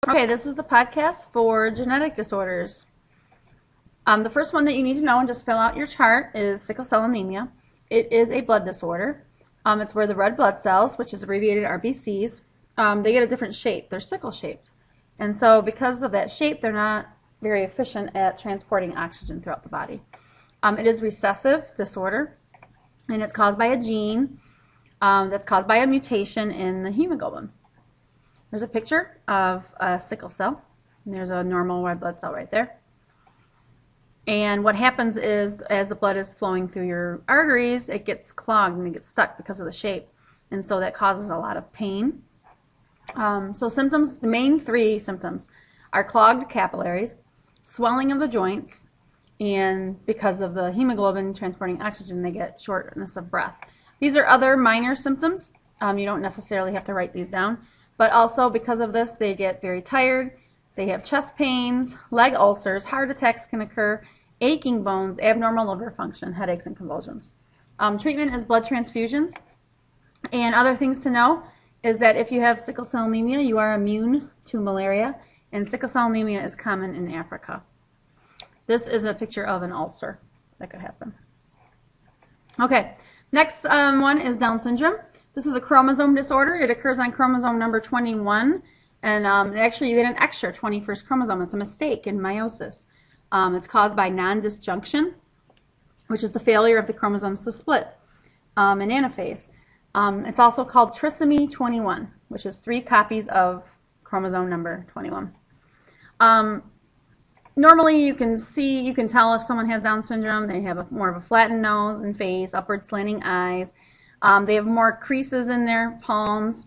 Okay, this is the podcast for genetic disorders. The first one that you need to know and just fill out your chart is sickle cell anemia. It is a blood disorder. It's where the red blood cells, which is abbreviated RBCs, they get a different shape. They're sickle shaped. And so because of that shape, they're not very efficient at transporting oxygen throughout the body. It is recessive disorder, and it's caused by a gene that's caused by a mutation in the hemoglobin. There's a picture of a sickle cell, and there's a normal red blood cell right there. And what happens is, as the blood is flowing through your arteries, it gets clogged and it gets stuck because of the shape. And so that causes a lot of pain. So symptoms, the main three symptoms are clogged capillaries, swelling of the joints, and because of the hemoglobin transporting oxygen, they get shortness of breath. These are other minor symptoms. You don't necessarily have to write these down. But also because of this, they get very tired, they have chest pains, leg ulcers, heart attacks can occur, aching bones, abnormal liver function, headaches, and convulsions. Treatment is blood transfusions. And other things to know is that if you have sickle cell anemia, you are immune to malaria, and sickle cell anemia is common in Africa. This is a picture of an ulcer that could happen. Okay, next one is Down syndrome. This is a chromosome disorder. It occurs on chromosome number 21, and actually you get an extra 21st chromosome. It's a mistake in meiosis. It's caused by non-disjunction, which is the failure of the chromosomes to split in anaphase. It's also called trisomy 21, which is 3 copies of chromosome number 21. Normally you can tell if someone has Down syndrome. They have more of a flattened nose and face, upward slanting eyes. They have more creases in their palms,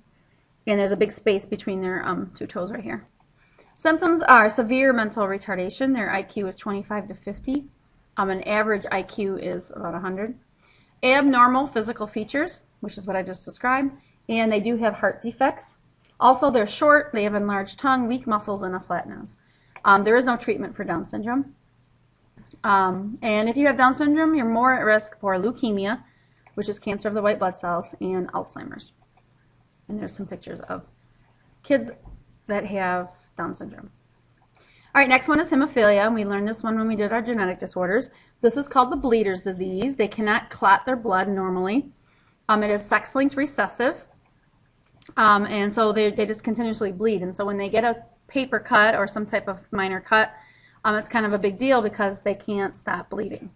and there's a big space between their 2 toes right here. Symptoms are severe mental retardation. Their IQ is 25 to 50. An average IQ is about 100. Abnormal physical features, which is what I just described, and they do have heart defects. Also, they're short, they have enlarged tongue, weak muscles, and a flat nose. There is no treatment for Down syndrome. And if you have Down syndrome, you're more at risk for leukemia, which is cancer of the white blood cells, and Alzheimer's. And there's some pictures of kids that have Down syndrome. All right, next one is hemophilia, and we learned this one when we did our genetic disorders. This is called the bleeder's disease. They cannot clot their blood normally. It is sex-linked recessive, and so they just continuously bleed. And so when they get a paper cut or some type of minor cut, it's kind of a big deal because they can't stop bleeding.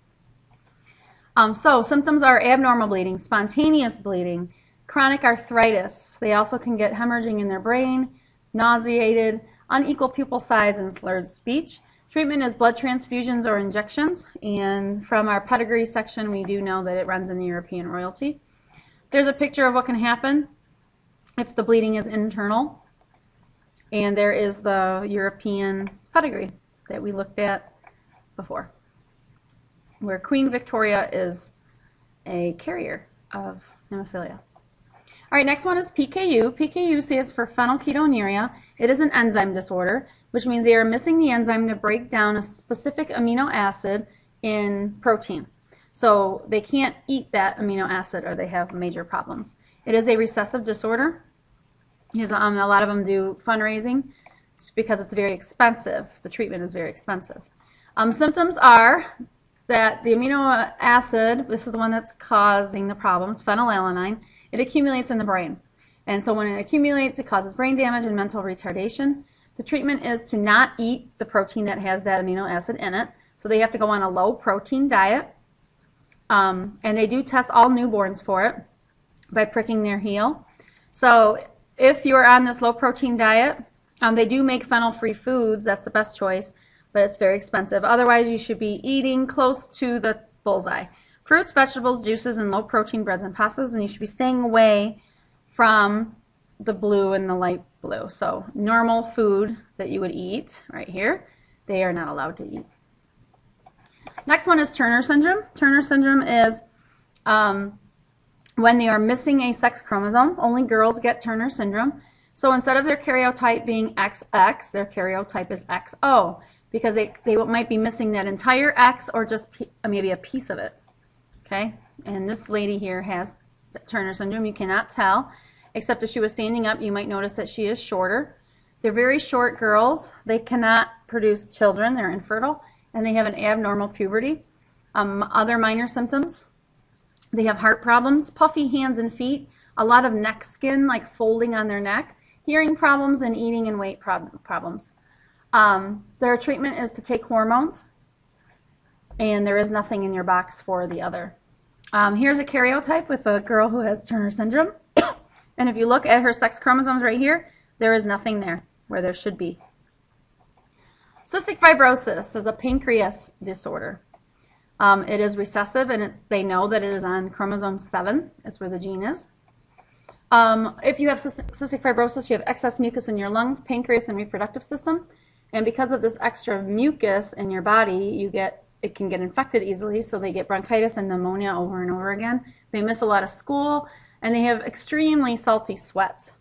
So symptoms are abnormal bleeding, spontaneous bleeding, chronic arthritis. They also can get hemorrhaging in their brain, nauseated, unequal pupil size, and slurred speech. Treatment is blood transfusions or injections, and from our pedigree section we do know that it runs in the European royalty. There's a picture of what can happen if the bleeding is internal, and there is the European pedigree that we looked at before, where Queen Victoria is a carrier of hemophilia. All right, next one is PKU. PKU stands for phenylketonuria. It is an enzyme disorder, which means they are missing the enzyme to break down a specific amino acid in protein. So they can't eat that amino acid or they have major problems. It is a recessive disorder. A lot of them do fundraising because it's very expensive. The treatment is very expensive. Symptoms are that the amino acid, this is the one that's causing the problems, phenylalanine, it accumulates in the brain. And so when it accumulates, it causes brain damage and mental retardation. The treatment is to not eat the protein that has that amino acid in it. So they have to go on a low protein diet. And they do test all newborns for it by pricking their heel. So if you're on this low protein diet, they do make phenyl-free foods. That's the best choice, but it's very expensive. Otherwise, you should be eating close to the bullseye. Fruits, vegetables, juices, and low-protein breads and pastas, and you should be staying away from the blue and the light blue. So normal food that you would eat right here, they are not allowed to eat. Next one is Turner syndrome. Turner syndrome is when they are missing a sex chromosome. Only girls get Turner syndrome. So instead of their karyotype being XX, their karyotype is XO, because they might be missing that entire X or just maybe a piece of it. Okay, and this lady here has Turner syndrome. You cannot tell, except if she was standing up, you might notice that she is shorter. They're very short girls. They cannot produce children. They're infertile, and they have an abnormal puberty. Other minor symptoms, they have heart problems, puffy hands and feet, a lot of neck skin, like folding on their neck, hearing problems, and eating and weight problems. Their treatment is to take hormones, and there is nothing in your box for the other. Here's a karyotype with a girl who has Turner syndrome. And if you look at her sex chromosomes right here, there is nothing there where there should be. Cystic fibrosis is a pancreas disorder. It is recessive, and they know that it is on chromosome 7. It's where the gene is. If you have cystic fibrosis, you have excess mucus in your lungs, pancreas, and reproductive system. And because of this extra mucus in your body, it can get infected easily, so they get bronchitis and pneumonia over and over again. They miss a lot of school, and they have extremely salty sweats.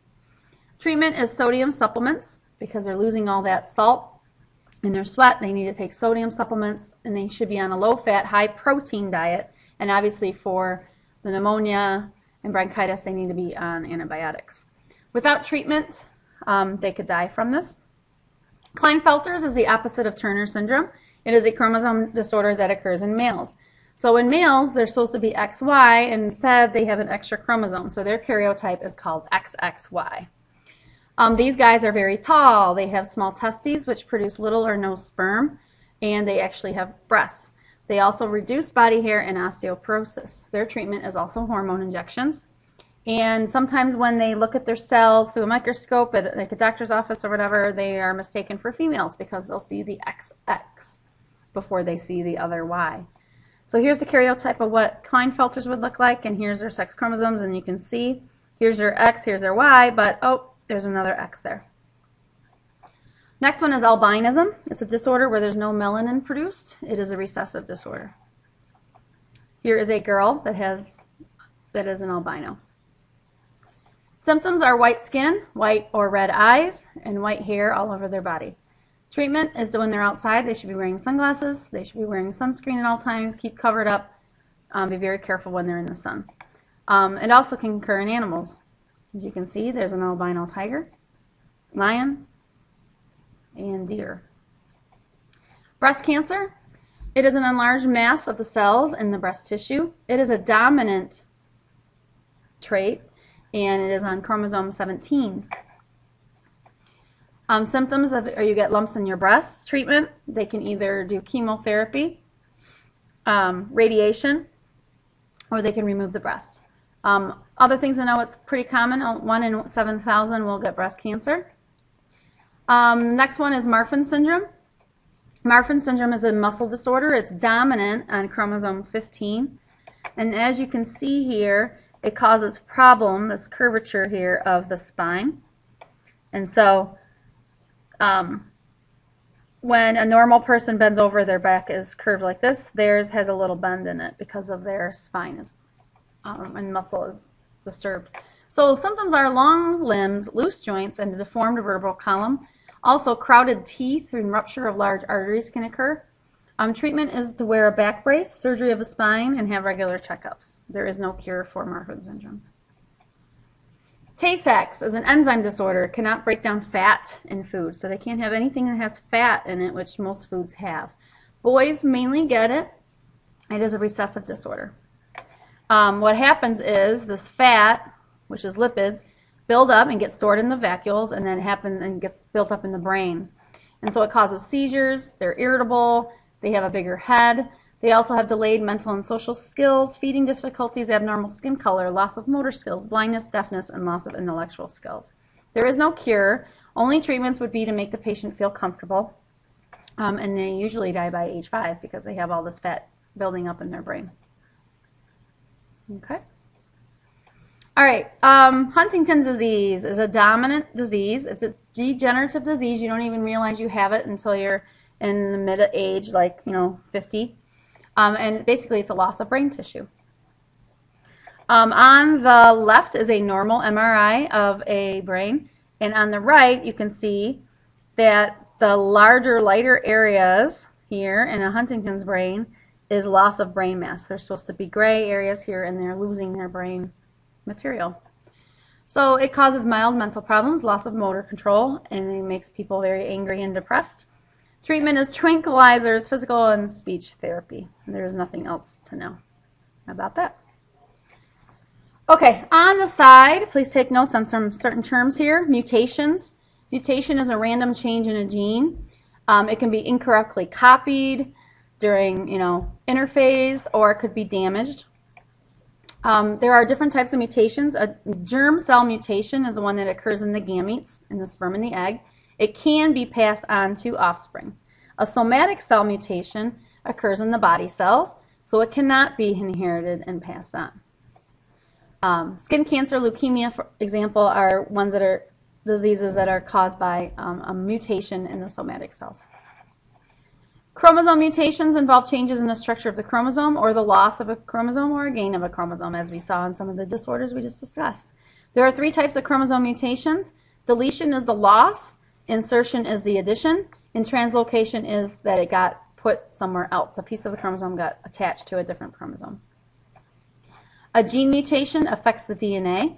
Treatment is sodium supplements because they're losing all that salt in their sweat. They need to take sodium supplements, and they should be on a low-fat, high-protein diet. And obviously for the pneumonia and bronchitis, they need to be on antibiotics. Without treatment, they could die from this. Klinefelter's is the opposite of Turner syndrome. It is a chromosome disorder that occurs in males. So in males, they're supposed to be XY, and instead they have an extra chromosome. So their karyotype is called XXY. These guys are very tall. They have small testes, which produce little or no sperm, and they actually have breasts. They also reduce body hair and osteoporosis. Their treatment is also hormone injections. And sometimes when they look at their cells through a microscope at like a doctor's office or whatever, they are mistaken for females because they'll see the XX before they see the other Y. So here's the karyotype of what Klinefelter's would look like, and here's their sex chromosomes, and you can see here's their X, here's their Y, but oh, there's another X there. Next one is albinism. It's a disorder where there's no melanin produced. It is a recessive disorder. Here is a girl that is an albino. Symptoms are white skin, white or red eyes, and white hair all over their body. Treatment is that when they're outside, they should be wearing sunglasses. They should be wearing sunscreen at all times. Keep covered up. Be very careful when they're in the sun. It also can occur in animals. As you can see, there's an albino tiger, lion, and deer. Breast cancer. It is an enlarged mass of the cells in the breast tissue. It is a dominant trait, and it is on chromosome 17. Symptoms are you get lumps in your breasts. Treatment, they can either do chemotherapy, radiation, or they can remove the breast. Other things to know, it's pretty common. 1 in 7,000 will get breast cancer. Next one is Marfan Syndrome. Marfan Syndrome is a muscle disorder. It's dominant on chromosome 15. And as you can see here, it causes problem, this curvature here of the spine. And so when a normal person bends over, their back is curved like this. Theirs has a little bend in it because of their spine is and muscle is disturbed. So symptoms are long limbs, loose joints, and a deformed vertebral column. Also, crowded teeth and rupture of large arteries can occur. Treatment is to wear a back brace, surgery of the spine, and have regular checkups. There is no cure for Marfan syndrome. Tay-Sachs is an enzyme disorder. It cannot break down fat in food, so they can't have anything that has fat in it, which most foods have. Boys mainly get it. It is a recessive disorder. What happens is this fat, which is lipids, build up and get stored in the vacuoles, and then gets built up in the brain. And so it causes seizures. They're irritable. They have a bigger head. They also have delayed mental and social skills, feeding difficulties, abnormal skin color, loss of motor skills, blindness, deafness, and loss of intellectual skills. There is no cure. Only treatments would be to make the patient feel comfortable. And they usually die by age 5 because they have all this fat building up in their brain. Okay. All right. Huntington's disease is a dominant disease. It's a degenerative disease. You don't even realize you have it until you're in the mid-age, like 50. And basically, it's a loss of brain tissue. On the left is a normal MRI of a brain, and on the right, you can see that the larger, lighter areas here in a Huntington's brain is loss of brain mass. They're supposed to be gray areas here, and they're losing their brain material. So it causes mild mental problems, loss of motor control, and it makes people very angry and depressed. Treatment is tranquilizers, physical and speech therapy. There's nothing else to know about that. Okay, on the side, please take notes on some certain terms here. Mutations. Mutation is a random change in a gene. It can be incorrectly copied during, interphase, or it could be damaged. There are different types of mutations. A germ cell mutation is the one that occurs in the gametes, in the sperm and the egg. It can be passed on to offspring. A somatic cell mutation occurs in the body cells, so it cannot be inherited and passed on. Skin cancer, leukemia, for example, are ones that are diseases that are caused by a mutation in the somatic cells. Chromosome mutations involve changes in the structure of the chromosome, or the loss of a chromosome, or a gain of a chromosome, as we saw in some of the disorders we just discussed. There are 3 types of chromosome mutations. Deletion is the loss, insertion is the addition, and translocation is that it got put somewhere else. A piece of the chromosome got attached to a different chromosome. A gene mutation affects the DNA.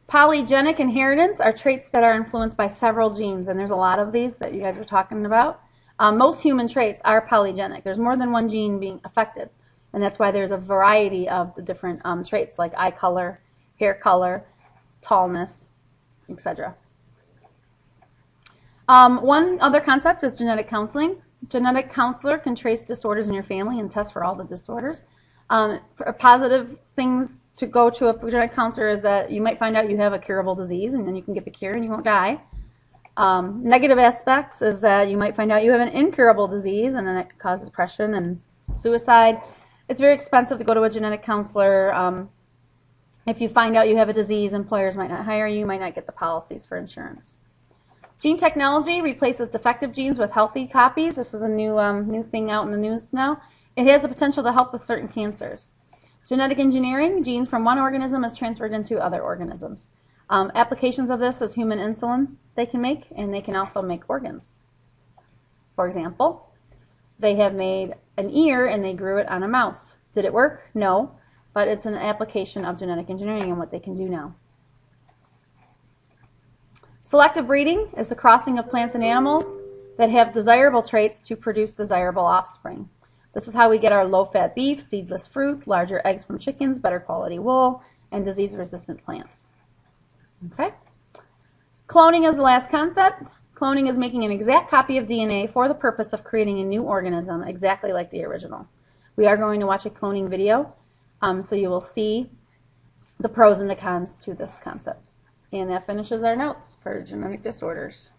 Polygenic inheritance are traits that are influenced by several genes, and there's a lot of these that you guys were talking about. Most human traits are polygenic. There's more than one gene being affected, and that's why there's a variety of the different traits like eye color, hair color, tallness, etc. One other concept is genetic counseling. Genetic counselor can trace disorders in your family and test for all the disorders. For positive things to go to a genetic counselor is that you might find out you have a curable disease, and then you can get the cure and you won't die. Negative aspects is that you might find out you have an incurable disease, and then that could cause depression and suicide. It's very expensive to go to a genetic counselor. If you find out you have a disease, employers might not hire you, might not get the policies for insurance. Gene technology replaces defective genes with healthy copies. This is a new thing out in the news now. It has the potential to help with certain cancers. Genetic engineering, genes from one organism is transferred into other organisms. Applications of this is human insulin they can make, and they can also make organs. For example, they have made an ear and they grew it on a mouse. Did it work? No, but it's an application of genetic engineering and what they can do now. Selective breeding is the crossing of plants and animals that have desirable traits to produce desirable offspring. This is how we get our low-fat beef, seedless fruits, larger eggs from chickens, better quality wool, and disease-resistant plants. Okay? Cloning is the last concept. Cloning is making an exact copy of DNA for the purpose of creating a new organism exactly like the original. We are going to watch a cloning video, so you will see the pros and the cons to this concept. And that finishes our notes for genetic disorders.